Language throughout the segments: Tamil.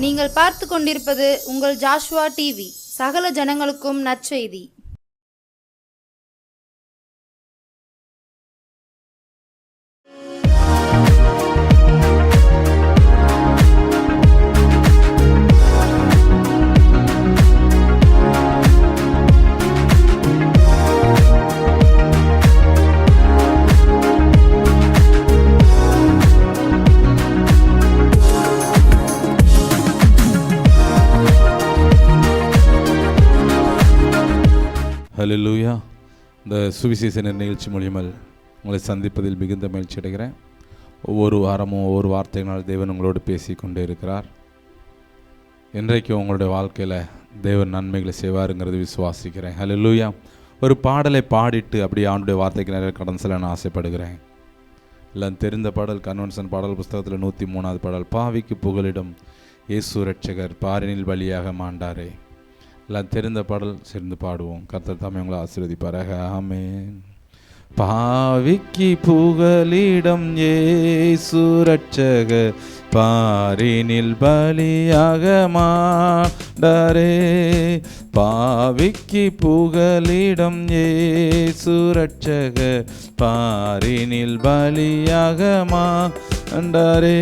நீங்கள் பார்த்து கொண்டிருப்பது உங்கள் ஜாஷுவா டிவி. சகல ஜனங்களுக்கும் நற்செய்தி. ஹல்லேலூயா. இந்த சுவிசேஷ நிகழ்ச்சி மூலியமாக உங்களை சந்திப்பதில் மிகுந்த மகிழ்ச்சி அடைகிறேன். ஒவ்வொரு வாரமும் ஒவ்வொரு வார்த்தையினால் தேவன் உங்களோடு பேசி கொண்டே இருக்கிறார். இன்றைக்கு உங்களுடைய வாழ்க்கையில் தேவன் நன்மைகளை செய்வாருங்கிறது விசுவாசிக்கிறேன். ஹல்லேலூயா. ஒரு பாடலை பாடிட்டு அப்படியே ஆண்டுடைய வார்த்தைக்கு நிறைய கடன் செல்ல நான் ஆசைப்படுகிறேன். எல்லாம் தெரிந்த பாடல், கன்வென்ஷன் பாடல் புஸ்தகத்தில் 103வது பாடல். பாவிக்கு புகலிடம் இயேசு ரட்சகர் பாரினில் பலியாக மாண்டாரே. எல்லாம் தெரிந்த பாடல், சேர்ந்து பாடுவோம். கர்த்தர் தாமே உங்களை ஆசீர்வதிப்பாராக. ஆமென். பாவிக்கு புகலிடம் இயேசு ரட்சகர் பாரினில் பலியாக மாண்டாரே. பாவிக்கு புகலிடம் இயேசு ரட்சகர் பாரினில் பலியாக மாண்டாரே.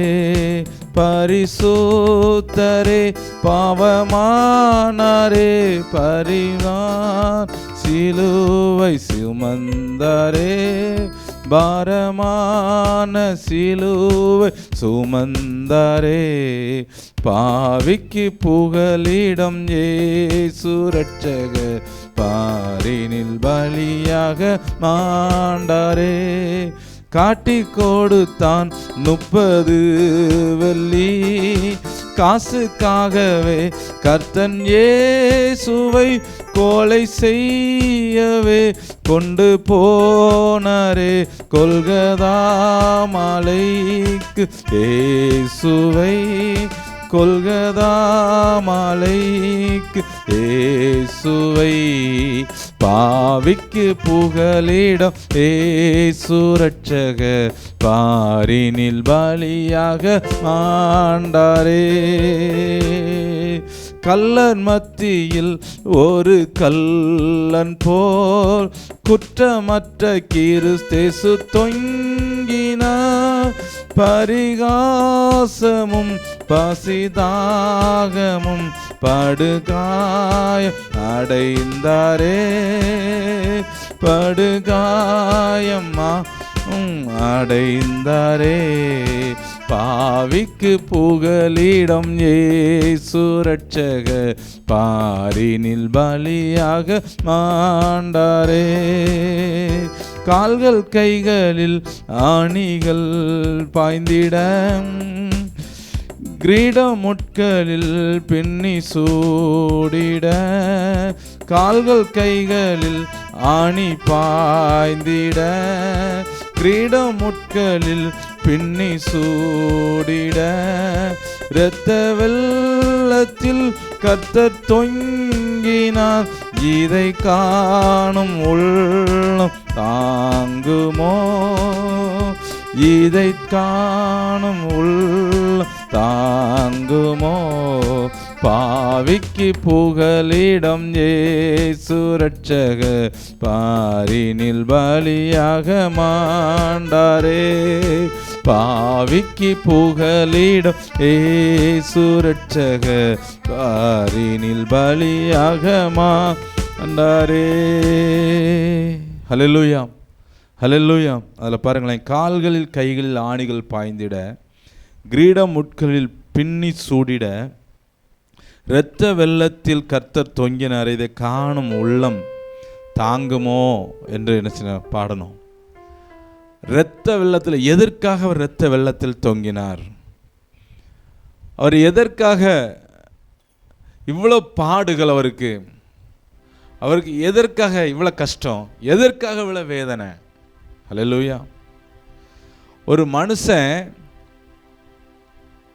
பரிசுத்தரே பாவமானாரே, பரிவார் சிலுவை சுமந்தாரே. பாரமான சிலுவை சுமந்தாரே. பாவிக்கு புகலிடம் இயேசு ரட்சகர் பாரினில் பலியாக மாண்டாரே. காட்டி கொடுத்தான் 30 வெள்ளி காசுக்காகவே கர்த்தன் இயேசுவை கொலை செய்யவே கொண்டு போனாரே. கொல்கதா மலைக்கு இயேசுவை, கொல்கதா மலைக்கு இயேசுவை. பாவிக்கு புகலிடம் இயேசு ரட்சகர் பாரினில் பலியாக மாண்டாரே. கல்லன் மத்தியில் ஒரு கல்லன் போல் குற்றமற்ற கிறிஸ்தேசு தொங்கினார். பரிகாசமும் பசிதாகமும் படுகாயம் அடைந்தாரே. படுகாயம் அடைந்தாரே. பாவிக்கு புகலிடம் இயேசு ரட்சகர் பாரினில் பலியாக மாண்டாரே. கால்கள் கைகளில் ஆணிகள் பாய்ந்திட, கிரீடமுட்களில் பின்னி சூடிட. கால்கள் கைகளில் ஆணி பாய்ந்திட, கிரீடமுட்களில் பின்னி சூடிட. இரத்த வெள்ளத்தில் கர்த்தர் தொங்கினார். இதை காணும் உள்ளம் தாங்குமோ? இதை காணும் உள்ளம் தாங்குமோ? பாவிக்கு புகலிடம் இயேசு ரட்சகர் பாரினில் பலியாக மாண்டாரே. பாவிக்கு புகலிடம் இயேசு ரட்சகர் பாரினில் பலியாக மாண்டாரே. ஹல்லேலூயா, ஹல்லேலூயா. அதில் பாருங்களேன், கால்களில் கைகளில் ஆணிகள் பாய்ந்திட, கிரீடம் முட்களில் பின்னி சூடிட, இரத்த வெள்ளத்தில் கர்த்தர் தொங்கினார். இதை காணும் உள்ளம் தாங்குமோ என்று என்ன பாடணும். இரத்த வெள்ளத்தில், எதற்காக அவர் இரத்த வெள்ளத்தில் தொங்கினார்? அவர் எதற்காக இவ்வளோ பாடுகள்? அவருக்கு எதற்காக இவ்வளோ கஷ்டம்? எதற்காக இவ்வளோ வேதனை? ஹல்லேலூயா. ஒரு மனுஷன்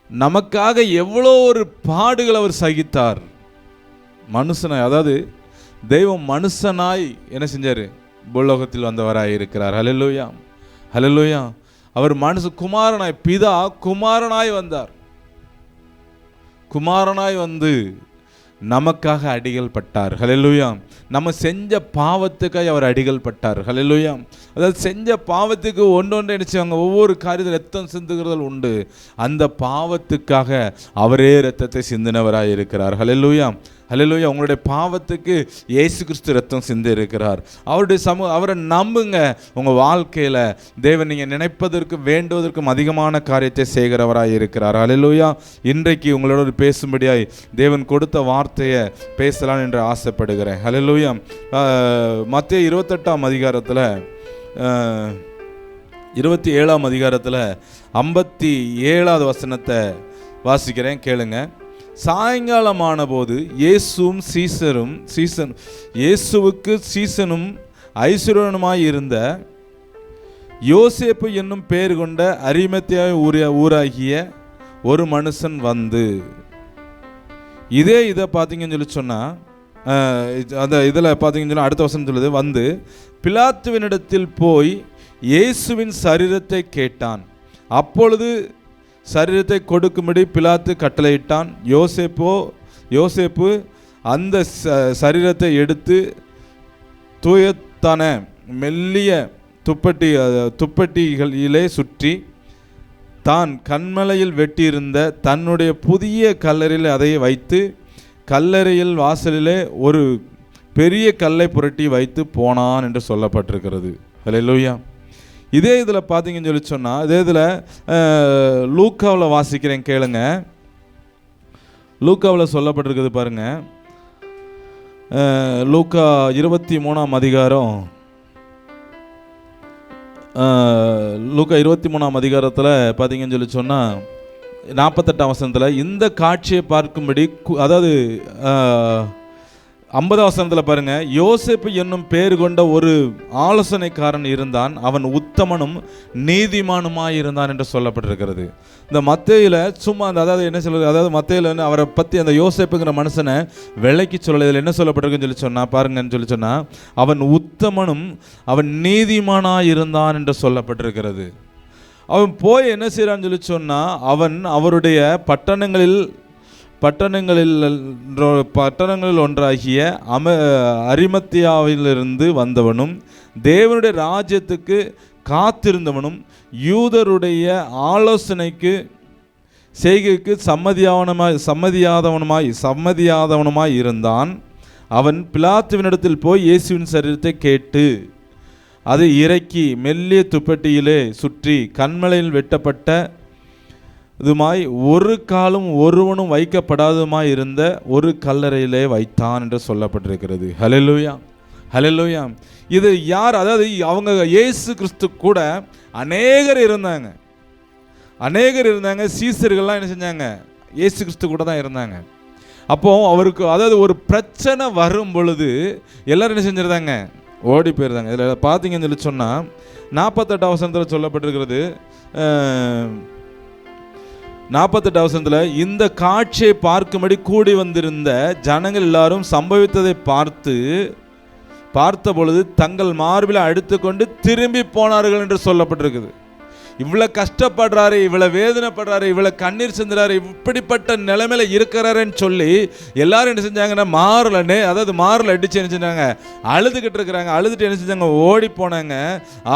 நமக்காக எவ்வளோ ஒரு பாடுகள் அவர் சகித்தார். மனுஷனாய், அதாவது தெய்வம் மனுஷனாய் என்ன செஞ்சார்? பூலோகத்தில் வந்தவராய் இருக்கிறார். ஹல்லேலூயா, ஹல்லேலூயா. அவர் குமாரனாய், பிதா குமாரனாய் வந்தார். குமாரனாய் வந்து நமக்காக அடிகள் பட்டார். ஹல்லேலூயா. நம்ம செஞ்ச பாவத்துக்காக அவர் அடிகள் பட்டார். ஹல்லேலூயா. அதாவது செஞ்ச பாவத்துக்கு ஒன்றொன்று நினைச்சாங்க, ஒவ்வொரு காரியத்தில் ரத்தம் சிந்துகிறதல் உண்டு. அந்த பாவத்துக்காக அவரே ரத்தத்தை சிந்தினவராய் இருக்கிறார். ஹல்லேலூயா. ஹல்லேலூயா. உங்களுடைய பாவத்துக்கு இயேசு கிறிஸ்து ரத்தம் சிந்தி இருக்கிறார். அவருடைய அவரை நம்புங்க. உங்கள் வாழ்க்கையில் தேவன் நீங்கள் நினைப்பதற்கு வேண்டுவதற்கும் அதிகமான காரியத்தை செய்கிறவராய் இருக்கிறார். ஹல்லேலூயா. இன்றைக்கு உங்களோட பேசும்படியாய் தேவன் கொடுத்த வார்த்தையை பேசலாம் என்று ஆசைப்படுகிறேன். ஹல்லேலூயா. மத்தேயு 28ஆம் அதிகாரத்தில் 27ஆம் அதிகாரத்தில் 57வது வசனத்தை வாசிக்கிறேன், கேளுங்க. சாயங்காலமான போது இயேசுவுக்கு சீசனும் ஐஸ்வர்யனுமாய் இருந்த யோசேப்பு என்னும் பெயர் கொண்ட அரிமத்தியா ஊராகிய ஒரு மனுஷன் வந்து, இதை பார்த்தீங்கன்னு சொல்லி சொன்னால், அந்த இதில் பார்த்தீங்கன்னு சொன்னால் அடுத்த வசனம் சொல்லுது, வந்து பிலாத்துவினிடத்தில் போய் இயேசுவின் சரீரத்தை கேட்டான். அப்பொழுது சரீரத்தை கொடுக்கும்படி பிலாத்து கட்டளையிட்டான். யோசேப்பு அந்த சரீரத்தை எடுத்து தூயத்தான மெல்லிய துப்பட்டிகளிலே சுற்றி தான் கண்மலையில் வெட்டியிருந்த தன்னுடைய புதிய கல்லறையில் அதை வைத்து கல்லறையில் வாசலிலே ஒரு பெரிய கல்லை புரட்டி வைத்து போனான் என்று சொல்லப்பட்டிருக்கிறது. ஹல்லேலூயா. இதே இதில் பார்த்தீங்கன்னு சொல்லி சொன்னால், இதே இதில் லூக்காவில் வாசிக்கிறேன், கேளுங்க. லூக்காவில் சொல்லப்பட்டிருக்குது பாருங்க. லூக்கா 23ஆம் அதிகாரம், லூக்கா 23ஆம் அதிகாரத்தில் பார்த்தீங்கன்னு சொல்லி சொன்னால் 48ஆம் வசனத்தில் இந்த காட்சியை பார்க்கும்படி, அதாவது 50ஆம் வசனத்தில் பாருங்க, யோசேப்பு என்னும் பேர் கொண்ட ஒரு ஆலோசனைக்காரன் இருந்தான், அவன் உத்தமனும் நீதிமானுமாய் இருந்தான் என்று சொல்லப்பட்டிருக்கிறது. இந்த மத்தேயுல சும்மா அதாவது என்ன சொல்றது, அதாவது மத்தேயுல அவரை பற்றி அந்த யோசேப்புங்கிற மனுஷனை விலைக்கு சொல்லலை. இதில் என்ன சொல்லப்பட்டிருக்குன்னு சொல்லி சொன்னால் பாருங்கன்னு சொல்லி சொன்னால், அவன் உத்தமனும் அவன் நீதிமானாய் இருந்தான் என்று சொல்லப்பட்டிருக்கிறது. அவன் போய் என்ன செய்கிறான்னு சொல்லி சொன்னால், அவன் அவருடைய பட்டணங்களில் ஒன்றாகிய அரிமத்தியாவிலிருந்து வந்தவனும் தேவனுடைய ராஜ்யத்துக்கு காத்திருந்தவனும் யூதருடைய செய்கைக்கு சம்மதியாதவனுமாய் இருந்தான். அவன் பிலாத்துவினிடத்தில் போய் இயேசுவின் சரீரத்தை கேட்டு அதை இறக்கி மெல்லிய துப்பட்டியிலே சுற்றி கண்மலையில் வெட்டப்பட்ட இதுமாய் ஒரு காலும் ஒருவனும் வைக்கப்படாததுமாய் இருந்த ஒரு கல்லறையிலே வைத்தான் என்று சொல்லப்பட்டிருக்கிறது. ஹல்லேலூயா. ஹல்லேலூயா. இது யார்? அதாவது அவங்க இயேசு கிறிஸ்து கூட அநேகர் இருந்தாங்க. சீசர்கள்லாம் என்ன செஞ்சாங்க? இயேசு கிறிஸ்து கூட தான் இருந்தாங்க. அப்போ அவருக்கு அதாவது ஒரு பிரச்சனை வரும் பொழுது எல்லாரும் என்ன செஞ்சிருந்தாங்க? ஓடி போயிருந்தாங்க. இதில் பார்த்தீங்கன்னு சொல்லி சொன்னால் 48ஆம் வசனத்தில் சொல்லப்பட்டிருக்கிறது. 48ஆம் வசனத்தில், இந்த காட்சியை பார்க்கும்படி கூடி வந்திருந்த ஜனங்கள் எல்லாரும் சம்பவித்ததை பார்த்த பொழுது தங்கள் மார்பில் அடித்து கொண்டு திரும்பி போனார்கள் என்று சொல்லப்பட்டிருக்குது. இவ்வளோ கஷ்டப்படுறாரு, இவ்வளோ வேதனைப்படுறாரு, இவ்வளோ கண்ணீர் சிந்துறாரு, இப்படிப்பட்ட நிலைமையில இருக்கிறாருன்னு சொல்லி எல்லாரும் என்ன செஞ்சாங்கன்னா மாரில் அடித்து என்ன செஞ்சாங்க? அழுதுகிட்டு இருக்கிறாங்க. அழுதுட்டு என்ன செஞ்சாங்க? ஓடி போனாங்க.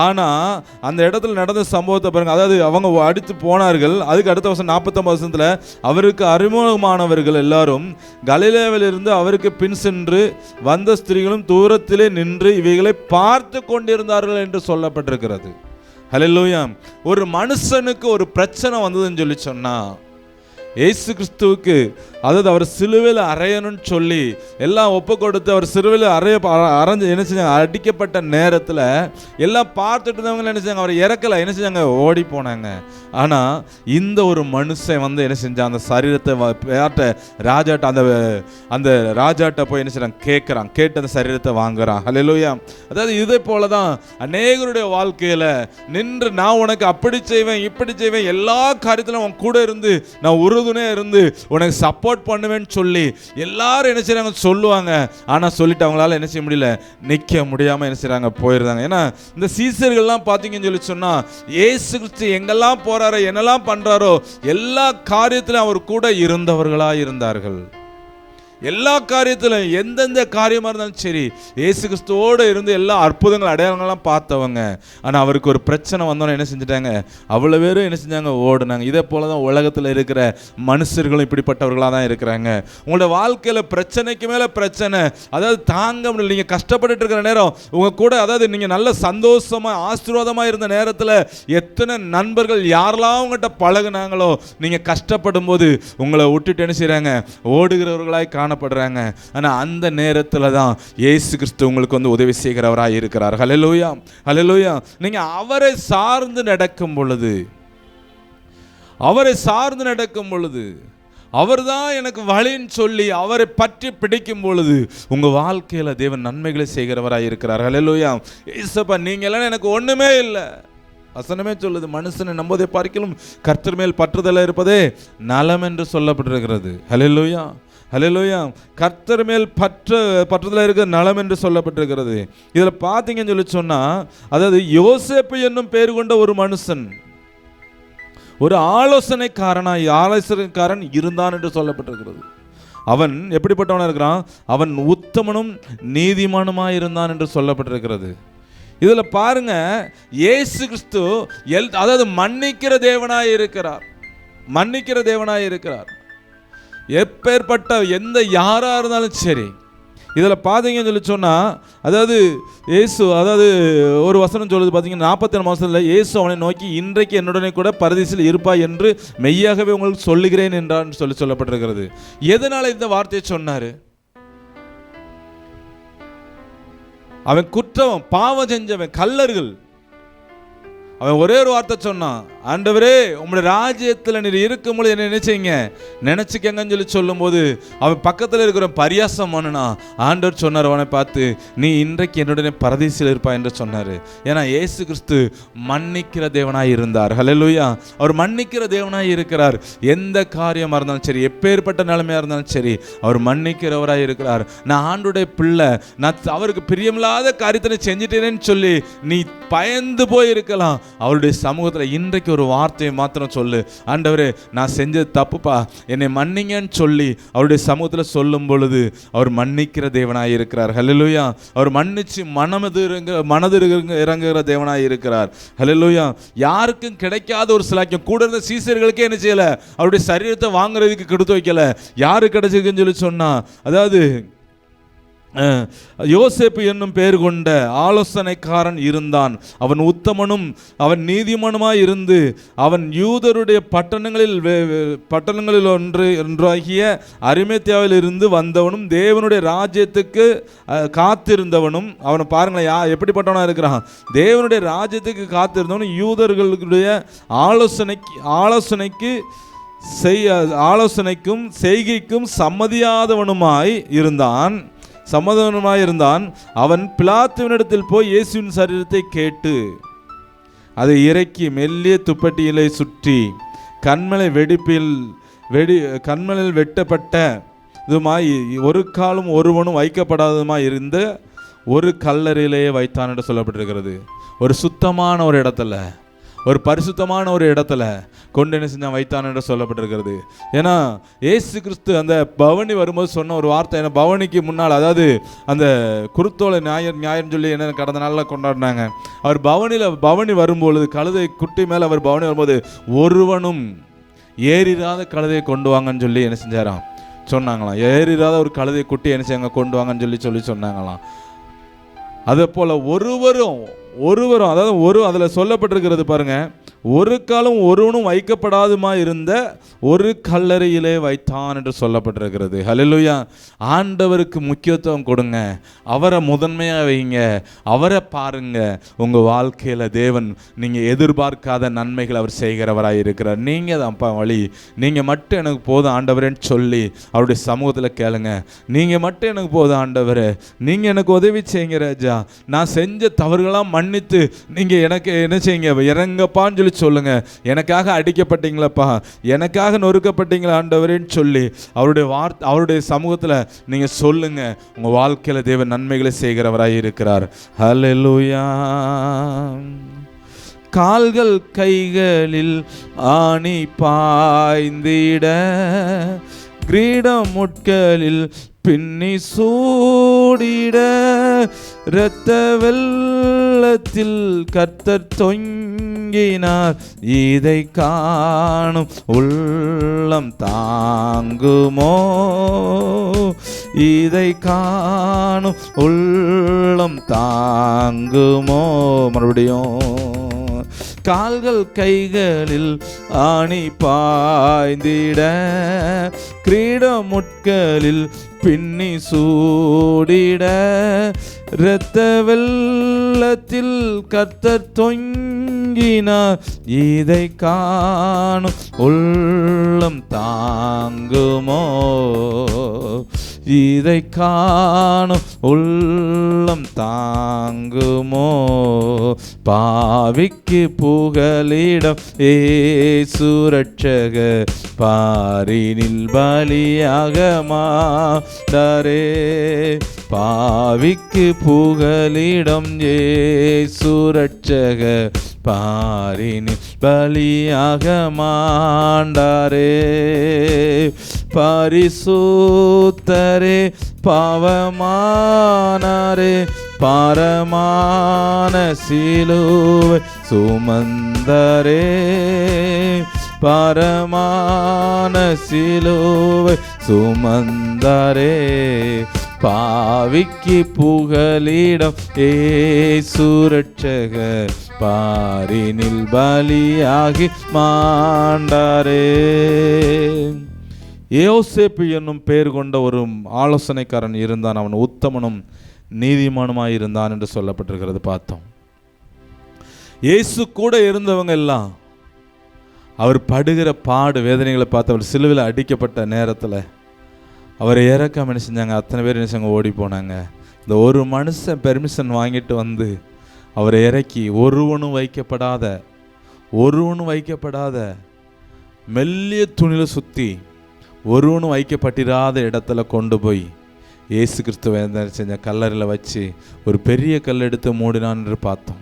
ஆனால் அந்த இடத்துல நடந்த சம்பவத்தை பாருங்க. அதாவது அவங்க அடித்து போனார்கள். அதுக்கு அடுத்த வருஷம் 49 வருஷத்தில் அவருக்கு அறிமுகமானவர்கள் எல்லாரும் கலிலேயாவிலிருந்து அவருக்கு பின் சென்று வந்த ஸ்திரீகளும் தூரத்திலே நின்று இவைகளை பார்த்து கொண்டிருந்தார்கள் என்று சொல்லப்பட்டிருக்கிறது. ஹல்லேலூயா. ஒரு மனுஷனுக்கு ஒரு பிரச்சனை வந்ததுன்னு சொல்லி சொன்னா, இயேசு கிறிஸ்துவுக்கு அதாவது அவர் சிலுவையில் அறையணும்னு சொல்லி எல்லாம் ஒப்பு கொடுத்து அவர் சிலுவையில் அரைஞ்சு என்ன செஞ்சாங்க? அடிக்கப்பட்ட நேரத்தில் எல்லாம் பார்த்துட்டு இருந்தவங்க என்ன செஞ்சாங்க? அவர் இறக்கலை. என்ன செஞ்சாங்க? ஓடி போனாங்க. ஆனால் இந்த ஒரு மனுஷன் வந்து என்ன செஞ்சான்? அந்த சரீரத்தை அந்த ராஜாட்ட போய் என்ன செய்றான்? கேட்டு அந்த சரீரத்தை வாங்குறான். ஹல்லேலூயா. அதாவது இதே போல தான் அநேகருடைய வாழ்க்கையில் நின்று நான் உனக்கு அப்படி செய்வேன் இப்படி செய்வேன், எல்லா காரியத்திலும் அவன் கூட இருந்து நான் உறுதுணையாக இருந்து உனக்கு சப்போர்ட் சப்போர்ட் பண்ணுவேன்னு சொல்லி எல்லாரும் என்ன செய்கிறாங்க சொல்லுவாங்க. ஆனால் சொல்லிட்டு அவங்களால என்ன செய்ய முடியல, நிற்க முடியாமல் என்ன செய்கிறாங்க, போயிருந்தாங்க. ஏன்னா இந்த சீசர்கள்லாம் பார்த்தீங்கன்னு சொல்லி சொன்னால் இயேசு கிறிஸ்து எங்கெல்லாம் போகிறாரோ என்னெல்லாம் பண்ணுறாரோ எல்லா காரியத்திலும் அவர் கூட இருந்தவர்களாக இருந்தார்கள். எல்லா காரியத்திலும் எந்தெந்த காரியமாக இருந்தாலும் சரி இயேசு கிறிஸ்துவோடு இருந்து எல்லா அற்புதங்கள் அடையாளங்கள்லாம் பார்த்தவங்க. ஆனால் அவருக்கு ஒரு பிரச்சனை வந்தோன்னே என்ன செஞ்சுட்டாங்க, அவ்வளோ பேரும் என்ன செஞ்சாங்க, ஓடுனாங்க. இதே போல தான் உலகத்தில் இருக்கிற மனுஷர்களும் இப்படிப்பட்டவர்களாக தான் இருக்கிறாங்க. உங்களோட வாழ்க்கையில் பிரச்சனைக்கு மேலே பிரச்சனை, அதாவது தாங்க முடியல. நீங்கள் கஷ்டப்பட்டு இருக்கிற நேரம் உங்கள் கூட, அதாவது நீங்கள் நல்ல சந்தோஷமாக ஆசீர்வாதமாக இருந்த நேரத்தில் எத்தனை நண்பர்கள் யாரெல்லாம் உங்கள்கிட்ட பழகுனாங்களோ நீங்கள் கஷ்டப்படும் போது உங்களை விட்டுட்டு என்ன செய்கிறாங்க, ஓடுகிறவர்களாய் காணப்படுறாங்க. ஆனால் அந்த நேரத்தில் தான் இயேசு கிறிஸ்து உங்களுக்கு வந்து உதவி செய்கிறவராக இருக்கிறார். ஹல்லேலூயா, ஹல்லேலூயா. நீங்கள் அவரை சார்ந்து நடக்கும் பொழுது, அவரை சார்ந்து நடக்கும் பொழுது, அவர் தான் எனக்கு வழின்னு சொல்லி அவரை பற்றி பிடிக்கும் பொழுது உங்கள் வாழ்க்கையில் தேவன் நன்மைகளை செய்கிறவராக இருக்கிறார். ஹல்லேலூயா. ஏசப்பா நீங்கள் எல்லாம் எனக்கு ஒன்றுமே இல்லை. வசனமே சொல்லுது, மனுஷனை நம்புவதை பார்க்கிலும் கர்த்தர் மேல் பற்றுதல் இருப்பதே நலம் என்று சொல்லப்பட்டிருக்கிறது. ஹல்லேலூயா, ஹல்லேலூயா. கர்த்தர் மேல் பற்றுதல் இருக்கிற நலம் என்று சொல்லப்பட்டிருக்கிறது. இதில் பார்த்தீங்கன்னு சொல்லி சொன்னால், அதாவது யோசேப்பு என்னும் பேர் கொண்ட ஒரு மனுஷன் ஒரு ஆலோசனைக்காரன் இருந்தான் என்று சொல்லப்பட்டிருக்கிறது. அவன் எப்படிப்பட்டவனாக இருக்கிறான், அவன் உத்தமனும் நீதிமானுமாய் இருந்தான் என்று சொல்லப்பட்டிருக்கிறது. இதில் பாருங்க, இயேசு கிறிஸ்து அதாவது மன்னிக்கிற தேவனாய் இருக்கிறார், மன்னிக்கிற தேவனாய் இருக்கிறார். எப்பேற்பட்ட எந்த யாராக இருந்தாலும் சரி. இதில் பார்த்தீங்கன்னு சொல்லி சொன்னால், அதாவது இயேசு, அதாவது ஒரு வசனம் சொல்லுது பார்த்தீங்கன்னா 47 மாதத்தில் இயேசு அவனை நோக்கி, இன்றைக்கு என்னுடனே கூட பரதீசில் இருப்பாய் என்று மெய்யாகவே உங்களுக்கு சொல்லுகிறேன் என்றான் சொல்லப்பட்டிருக்கிறது. எதனால் இந்த வார்த்தையை சொன்னார்? அவன் குற்றம் பாவம் செஞ்சவன், கல்லர்கள். அவன் ஒரே ஒரு வார்த்தை சொன்னான், ஆண்டவரே உங்களுடைய ராஜ்யத்தில் நீர் இருக்கும்போது என்ன நினைச்சீங்க, நினைச்சுக்கங்கன்னு சொல்லி சொல்லும்போது அவன் பக்கத்தில் இருக்கிற பரியாசம் பண்ணுனா ஆண்டவர் சொன்னார் அவனை பார்த்து, நீ இன்றைக்கு என்னுடனே பரதீசில் இருப்பா என்று சொன்னார். ஏன்னா இயேசு கிறிஸ்து மன்னிக்கிற தேவனாய் இருந்தார். ஹல்லேலூயா. அவர் மன்னிக்கிற தேவனாய் இருக்கிறார். எந்த காரியமாக இருந்தாலும் சரி, எப்பேற்பட்ட நிலைமையாக இருந்தாலும் சரி, அவர் மன்னிக்கிறவராய் இருக்கிறார். நான் ஆண்டுடைய பிள்ளை, நான் அவருக்கு பிரியமில்லாத காரியத்தை செஞ்சிட்டேன்னு சொல்லி நீ பயந்து போயிருக்கலாம். அவருடைய சமூகத்தில் இன்றைக்கு ஒரு வார்த்தையை மாத்திரம் சொல்லு, ஆண்டவரே நான் செஞ்சது தப்புப்பா, என்னை மன்னிங்கன்னு சொல்லி அவருடைய சமூகத்தில் சொல்லும் பொழுது அவர் மன்னிக்கிற தேவனாய் இருக்கிறார். ஹல்லேலூயா. அவர் மன்னிச்சு மனது இறங்குகிற தேவனாய் இருக்கிறார். ஹல்லேலூயா. யாருக்கும் கிடைக்காத ஒரு சிலாக்கியம் கூட இருந்த சீசர்களுக்கே என்ன செய்யல, அவருடைய சரீரத்தை வாங்குறதுக்கு கொடுத்து வைக்கல. யாரு கிடைச்சிருக்குன்னு சொல்லி சொன்னா, அதாவது யோசேப்பு என்னும் பேர் கொண்ட ஆலோசனைக்காரன் இருந்தான். அவன் உத்தமனும் அவன் நீதிமானுமாய் இருந்து அவன் யூதருடைய பட்டணங்களில் ஒன்றாகிய அரிமேத்தியாவில் இருந்து வந்தவனும் தேவனுடைய ராஜ்யத்துக்கு காத்திருந்தவனும். அவனை பாருங்களேன் எப்படிப்பட்டவனா இருக்கிறான், தேவனுடைய ராஜ்யத்துக்கு காத்திருந்தவனும் யூதர்களுடைய ஆலோசனைக்கும் செய்கைக்கும் சம்மதியாதவனுமாய் இருந்தான். அவன் பிலாத்துவினிடத்தில் போய் இயேசுவின் சரீரத்தை கேட்டு அதை இறக்கி மெல்லிய துப்பட்டியிலே சுற்றி கண்மலையில் வெட்டப்பட்ட இதுமாய் ஒரு காலும் ஒருவனும் வைக்கப்படாததுமாய் இருந்த ஒரு கல்லறையிலேயே வைத்தான் என்று சொல்லப்பட்டிருக்கிறது. ஒரு சுத்தமான ஒரு இடத்துல, ஒரு பரிசுத்தமான ஒரு இடத்துல கொண்டு என்ன செஞ்சான், வைத்தான் என்று சொல்லப்பட்டிருக்கிறது. ஏன்னா இயேசு கிறிஸ்து அந்த பவனி வரும்போது சொன்ன ஒரு வார்த்தை, ஏன்னா பவனிக்கு முன்னால், அதாவது அந்த குருத்தோலை ஞாயிறுன்னு சொல்லி என்ன கடந்த நாளில் கொண்டாடினாங்க. அவர் பவனி வரும்பொழுது கழுதை குட்டி மேலே அவர் பவனி வரும்போது ஒருவனும் ஏறிராத கழுதையை கொண்டு வாங்கன்னு சொல்லி என்ன செஞ்சாராம் சொன்னாங்களாம். ஏறிராத ஒரு கழுதை குட்டி என்ன செய்யாங்க கொண்டு வாங்கன்னு சொல்லி சொன்னாங்களாம். அதே போல் ஒருவரும் அதாவது அதில் சொல்லப்பட்டிருக்கிறது பாருங்க, ஒரு காலம் ஒருவனும் வைக்கப்படாதுமா இருந்த ஒரு கல்லறையிலே வைத்தான் என்று சொல்லப்பட்டிருக்கிறது. ஹல்லேலூயா. ஆண்டவருக்கு முக்கியத்துவம் கொடுங்க, அவரை முதன்மையாக வைங்க, அவரை பாருங்க. உங்கள் வாழ்க்கையில் தேவன் நீங்கள் எதிர்பார்க்காத நன்மைகள் அவர் செய்கிறவராக இருக்கிறார். நீங்கள் தான்ப்பா வழி, நீங்கள் மட்டும் எனக்கு போதும் ஆண்டவரேன்னு சொல்லி அவருடைய சமூகத்தில் கேளுங்க. நீங்கள் மட்டும் எனக்கு போதும் ஆண்டவரே, நீங்கள் எனக்கு உதவி செய்யுங்க ராஜா, நான் செஞ்ச தவறுகளாம் மன்னித்து நீங்கள் எனக்கு என்ன செய்யுங்க, இறங்கப்பான்னு சொல்லி சொல்லி சொல்லுங்க. எனக்காக அடிக்கப்பட்டீங்களப்பா, எனக்காக நொறுக்கப்பட்டீங்களா ஆண்டவரேன்னு சொல்லி அவருடைய சமூகத்தில் நீங்கள் சொல்லுங்க. உங்கள் வாழ்க்கையில் தேவன் நன்மைகளை செய்கிறவராய் இருக்கிறார். ஹல்லேலூயா. கால்கள் கைகளில் ஆணி பாய்ந்திட, கிரீடம் முட்களில் பின்னி சூடிட, இரத்த வெள்ளத்தில் கர்த்தர் தொங்கினார். இதை காணும் உள்ளம் தாங்குமோ? இதை காணும் உள்ளம் தாங்குமோ? மறுபடியும் கால்கள் கைகளில் ஆணி பாய்ந்திட, கிரீடம் முட்களில் பின்னி சூடிட, இரத்த வெள்ளத்தில் கர்த்தர் தொங்கினார். இதை காணும் உள்ளம் தாங்குமோ? இதை காணும் உள்ளம் தாங்குமோ? பாவிக்கு புகலிடம் இயேசு ரட்சகர், பாரினில் பலியாக மாட்டாரே. பாவிக்கு புகலிடம் இயேசு ரட்சகர், பாரினில் பலியாக மாண்டாரே. பரிசுத்தரே பாவமானாரே, பரமான சிலுவை சுமந்தரே, பரமான சிலுவை சுமந்தரே. பாவிக்கு புகலிடம் இயேசு ரட்சகர், பாரினில் பலியாகி மாண்டாரே. யோசேப்பு என்னும் பெயர் கொண்ட ஒரு ஆலோசனைக்காரன் இருந்தான். அவன் உத்தமனும் நீதிமானுமாய் இருந்தான் என்று சொல்லப்பட்டிருக்கிறது பார்த்தோம். இயேசு கூட இருந்தவங்க எல்லாம் அவர் படுகிற பாடு வேதனைகளை பார்த்து, அவர் சிலுவையில் அடிக்கப்பட்ட நேரத்தில் அவரை இறக்காம என்ன செஞ்சாங்க? அத்தனை பேர் என்ன செஞ்சாங்க? ஓடி போனாங்க. இந்த ஒரு மனுஷன் பெர்மிஷன் வாங்கிட்டு வந்து அவரை இறக்கி ஒருவனும் வைக்கப்படாத மெல்லிய துணியில் சுற்றி ஒருவனும் வைக்கப்பட்டிராத இடத்துல கொண்டு போய் இயேசு கிறிஸ்துவை செஞ்ச கல்லறையில் வச்சு ஒரு பெரிய கல் எடுத்து மூடினான் என்று பார்த்தோம்.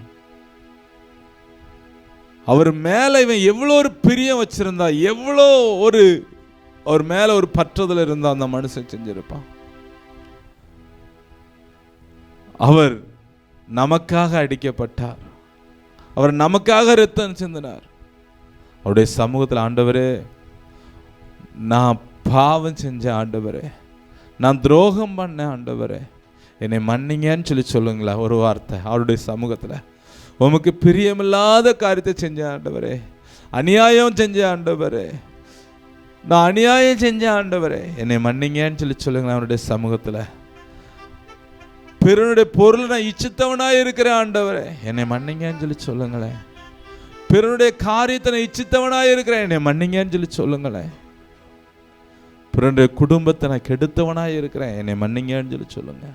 அவர் மேலே இவன் எவ்வளோ ஒரு பிரியம் வச்சிருந்தா, எவ்வளோ அவர் மேலே ஒரு பற்றுதல் இருந்தா அந்த மனுஷன் செஞ்சிருப்பான். அவர் நமக்காக அடிக்கப்பட்டார், அவர் நமக்காக இரத்தம் சிந்தினார். அவருடைய சமூகத்தில், ஆண்டவரே நான் பாவம் செஞ்சேன், ஆண்டவரே நான் துரோகம் பண்ணேன், ஆண்டவரே என்னை மன்னிங்கன்னு சொல்லி சொல்லுங்களா ஒரு வார்த்தை. அவருடைய சமூகத்தில் உமக்கு பிரியமில்லாத காரியத்தை செஞ்சேன் ஆண்டவரே, அநியாயம் செஞ்சேன் ஆண்டவரே, நான் அநியாயம் செஞ்சேன் ஆண்டவரே என்னை மன்னிங்கன்னு சொல்லி சொல்லுங்களேன். அவருடைய சமூகத்தில் பிறனுடைய பொருளை நான் இச்சித்தவனாக இருக்கிறேன் ஆண்டவரே என்னை மன்னிங்கன்னு சொல்லி சொல்லுங்களேன். பிறனுடைய காரியத்தை நான் இச்சித்தவனாக இருக்கிறேன் என்னை மன்னிங்கன்னு சொல்லி சொல்லுங்களேன். பிறனுடைய குடும்பத்தை நான் கெடுத்தவனாக இருக்கிறேன் என்னை மன்னிங்கன்னு சொல்லி சொல்லுங்க.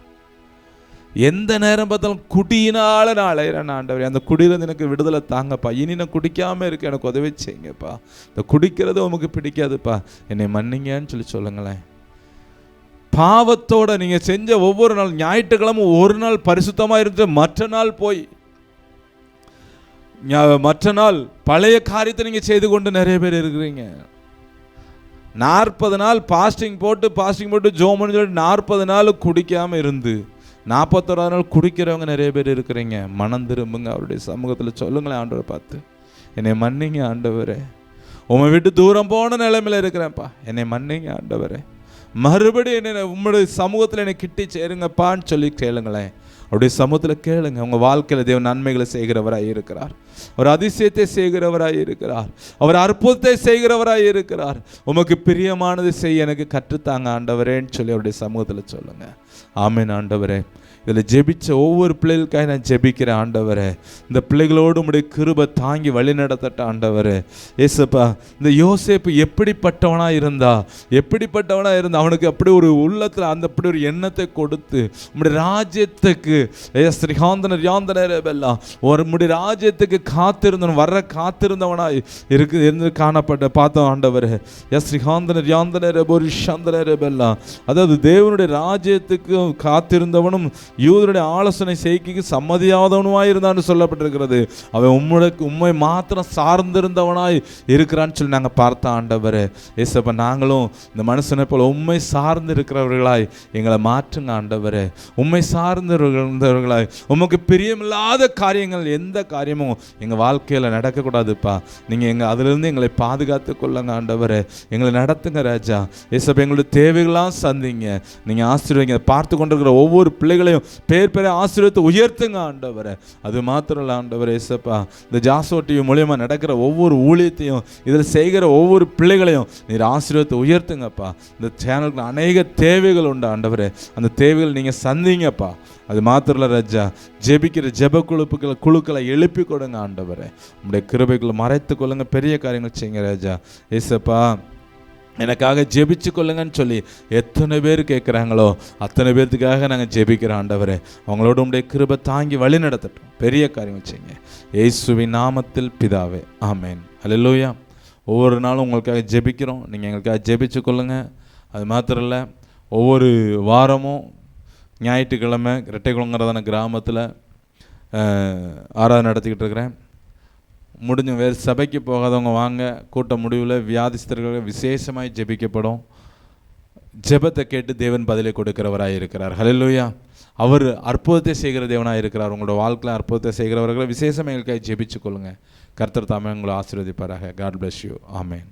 எந்த நேரம் பார்த்தாலும் குடியினால நான் அலையிறேன் ஆண்டவரே, அந்த குடியிலிருந்து எனக்கு விடுதலை தாங்கப்பா. இனி நான் குடிக்காமல் இருக்க எனக்கு உதவி செய்யுங்கப்பா. இந்த குடிக்கிறது உமக்கு பிடிக்காதுப்பா என்னை மன்னிங்கன்னு சொல்லி சொல்லுங்களேன். பாவத்தோட நீங்கள் செஞ்ச ஒவ்வொரு நாள், ஞாயிற்றுக்கிழமை ஒரு நாள் பரிசுத்தமாக இருந்து மற்ற நாள் பழைய காரியத்தை நீங்கள் செய்து கொண்டு நிறைய பேர் இருக்கிறீங்க. 40 நாள் பாஸ்டிங் போட்டு ஜோம் பண்ணி சொல்லிட்டு 40 நாள் குடிக்காமல் இருந்து 41ஆவது நாள் குடிக்கிறவங்க நிறைய பேர் இருக்கிறீங்க. மனம் திரும்புங்க, அவருடைய சமூகத்தில் சொல்லுங்களேன். ஆண்டவரை பார்த்து என்னை மன்னிங்க ஆண்டவரே, உம்மை விட்டு தூரம் போன நிலைமையில் இருக்கிறேன்ப்பா என்னை மன்னிங்க ஆண்டவரே, மறுபடியும் என்னை உம்முடைய சமூகத்தில் என்னை கிட்டி சேருங்கப்பான்னு சொல்லி கேளுங்களேன். அவருடைய சமூகத்தில் கேளுங்க. உங்கள் வாழ்க்கையில் தேவன் நன்மைகளை செய்கிறவராக இருக்கிறார், அவர் அதிசயத்தை செய்கிறவராக இருக்கிறார், அவர் அற்புதத்தை செய்கிறவராக இருக்கிறார். உமக்கு பிரியமானது செய்ய எனக்கு கற்றுத்தாங்க ஆண்டவரேன்னு சொல்லி அவருடைய சமூகத்தில் சொல்லுங்க. ஆமென் ஆண்டவரே. இதில் ஜெபிச்ச ஒவ்வொரு பிள்ளைகளுக்காக நான் ஜெபிக்கிறேன் ஆண்டவரே. இந்த பிள்ளைகளோடு உம்முடைய கிருபை தாங்கி வழி நடத்தட்ட ஆண்டவரே. ஏசப்பா, இந்த யோசேப்பு எப்படிப்பட்டவனாக இருந்தா அவனுக்கு அப்படி ஒரு உள்ளத்தில் அந்த அப்படி ஒரு எண்ணத்தை கொடுத்து உம்முடைய ராஜ்யத்துக்கு உம்முடைய ராஜ்யத்துக்கு காத்திருந்தவன் வர்ற காத்திருந்தவனாய் இருந்து காணப்பட்ட பார்த்தோம் ஆண்டவர். ஸ்ரீகாந்தனர் யாந்தனர் ஒரு சந்தனர் எல்லாம், அதாவது தேவனுடைய ராஜ்யத்துக்கு காத்திருந்தவனும் யூதருடைய ஆலோசனை செய்கைக்கு சம்மதியாதவனுமாய் இருந்தான்னு சொல்லப்பட்டிருக்கிறது. அவன் உண்மை மாத்திரம் சார்ந்திருந்தவனாய் இருக்கிறான்னு சொல்லி நாங்கள் பார்த்தோம் ஆண்டவர். ஏசப்பா, நாங்களும் இந்த மனுஷனை போல உண்மை சார்ந்து இருக்கிறவர்களாய் எங்களை மாற்றுங்க ஆண்டவரே. உண்மை சார்ந்தவர்களாய் உமக்கு பிரியமில்லாத காரியங்கள் எந்த காரியமும் எங்கள் வாழ்க்கையில் நடக்கக்கூடாதுப்பா. நீங்கள் அதிலிருந்து எங்களை பாதுகாத்து கொள்ளுங்க ஆண்டவரே. எங்களை நடத்துங்க ராஜா. ஏசப்பா, எங்களுடைய தேவைகளாம் சந்திங்க. நீங்கள் ஆசீர்வதிங்க. பார்த்து கொண்டிருக்கிற ஒவ்வொரு பிள்ளைகளையும் பேர் பேரை ஆசீர்வதித்து உயர்த்துங்க ஆண்டவரே. அது மாத்திரம் இல்லை ஆண்டவர் ஏசப்பா, இந்த ஜாஸ்வா டிவி மூலியமாக நடக்கிற ஒவ்வொரு ஊழியத்தையும் இதில் செய்கிற ஒவ்வொரு பிள்ளைகளையும் நீர் ஆசீர்வதித்து உயர்த்துங்கப்பா. இந்த சேனலுக்கு அநேக தேவைகள் உண்டு ஆண்டவரே. அந்த தேவைகள் நீங்கள் சந்திங்கப்பா. அது மாத்திரம் இல்லை ராஜா, ஜெபிக்கிற ஜெப குழுக்களை எழுப்பி கொடுங்க ஆண்டவரே. உங்களுடைய கிருபைகளை மறைத்து கொள்ளுங்க. பெரிய காரியங்கள் செய்யுங்க ராஜா. ஏசப்பா, எனக்காக ஜெபிச்சு கொள்ளுங்கன்னு சொல்லி எத்தனை பேர் கேட்குறாங்களோ அத்தனை பேர்த்துக்காக நாங்கள் ஜெபிக்கிறோம் ஆண்டவரே. அவங்களோட உங்களுடைய கிருபை தாங்கி வழி நடத்தட்டும். பெரிய காரியங்கள் செய்யுங்க இயேசுவின் நாமத்தில் பிதாவே, ஆமேன். அல்லேலூயா. ஒவ்வொரு நாளும் உங்களுக்காக ஜெபிக்கிறோம். நீங்கள் எங்களுக்காக ஜெபிச்சு கொள்ளுங்கள். அது மாத்திரம் இல்லை, ஒவ்வொரு வாரமும் ஞாயிற்றுக்கிழமை ரெட்டைக்குளங்கிறதான கிராமத்தில் ஆராதனை நடத்திக்கிட்டு இருக்கிறேன். முடிஞ்ச வேறு சபைக்கு போகாதவங்க வாங்க. கூட்ட முடிவில் வியாதிஸ்தர்கள் விசேஷமாய் ஜெபிக்கப்படும். ஜெபத்தை கேட்டு தேவன் பதிலை கொடுக்கிறவராக இருக்கிறார். ஹல்லேலூயா. அவர் அற்புதத்தை செய்கிற தேவனாக இருக்கிறார். உங்களோட வாழ்க்கையில் அற்புதத்தை செய்கிறவர்களை விசேஷமாக எங்களுக்காக ஜெபிச்சு கொள்ளுங்கள். கர்த்தர் தாமே உங்களை ஆசீர்வதிப்பாராக. God bless you. ஆமேன்.